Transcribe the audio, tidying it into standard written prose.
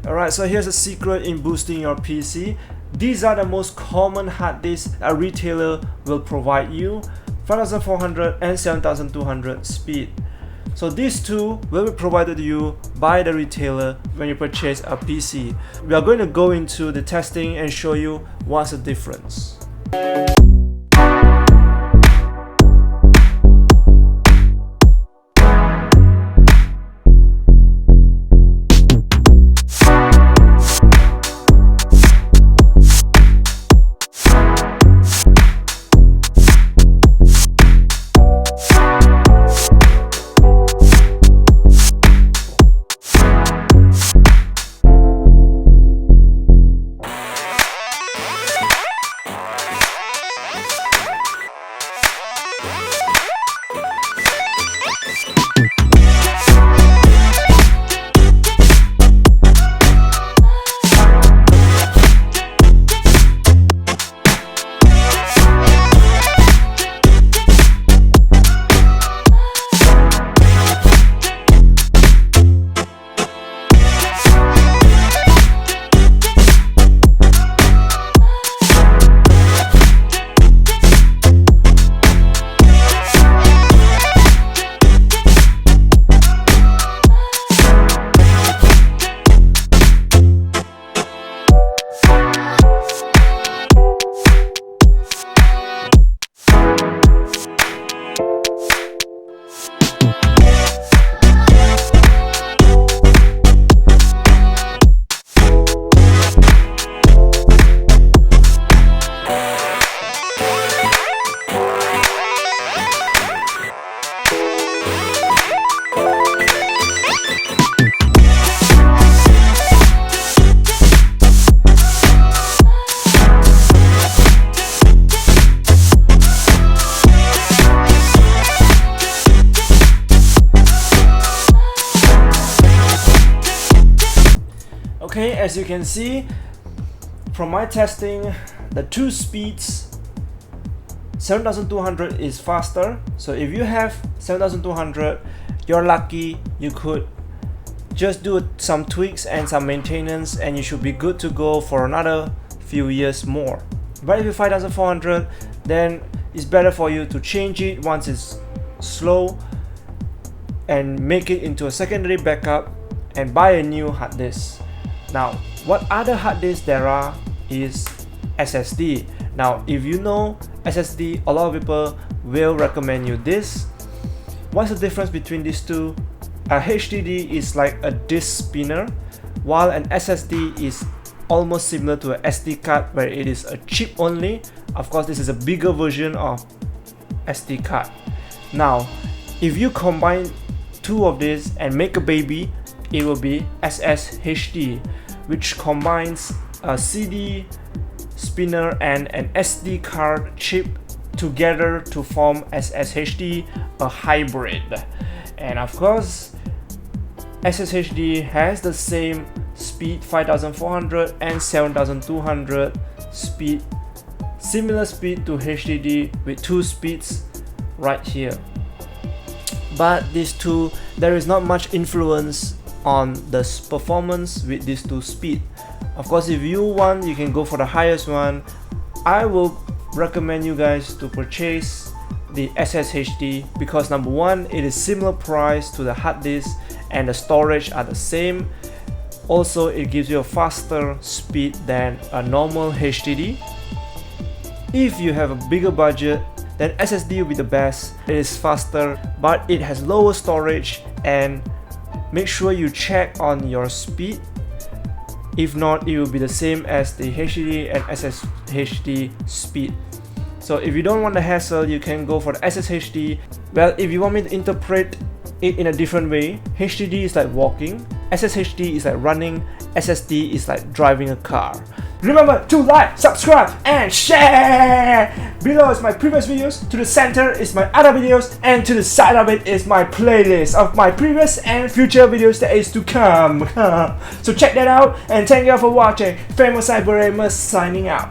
Alright, so here's a secret in boosting your PC. These are the most common hard disks a retailer will provide you: 5400 and 7200 speed. So these two will be provided to you by the retailer when you purchase a PC. We are going to go into the testing and show you what's the difference. Okay, as you can see from my testing, the two speeds, 7200 is faster. So if you have 7200, you're lucky. You could just do some tweaks and some maintenance and you should be good to go for another few years more. But if you 5400, then it's better for you to change it once it's slow and make it into a secondary backup and buy a new hard disk. Now, what other hard disks there are is SSD. Now, if you know SSD, a lot of people will recommend you this. What's the difference between these two? A HDD is like a disk spinner, while an SSD is almost similar to a SD card where it is a chip only. Of course, this is a bigger version of SD card. Now, if you combine two of these and make a baby, it will be SSHD, which combines a CD spinner and an SD card chip together to form SSHD, a hybrid. And of course, SSHD has the same speed, 5400 and 7200 speed, similar speed to HDD with two speeds right here. But these two, there is not much influence on the performance with these two speed. Of course, if you want, you can go for the highest one. I will recommend you guys to purchase the SSHD because number one, it is similar price to the hard disk and the storage are the same. Also, it gives you a faster speed than a normal HDD. If you have a bigger budget, then SSD will be the best. It is faster, but it has lower storage, and make sure you check on your speed. If not, it will be the same as the HDD and SSHD speed. So if you don't want the hassle, you can go for the SSHD. Well, if you want me to interpret it in a different way, HDD is like walking, SSHD is like running, SSD is like driving a car. Remember to like, subscribe and share! Below is my previous videos, to the center is my other videos, and to the side of it is my playlist of my previous and future videos that is to come. So check that out, and thank you all for watching. Famous Cyber signing out.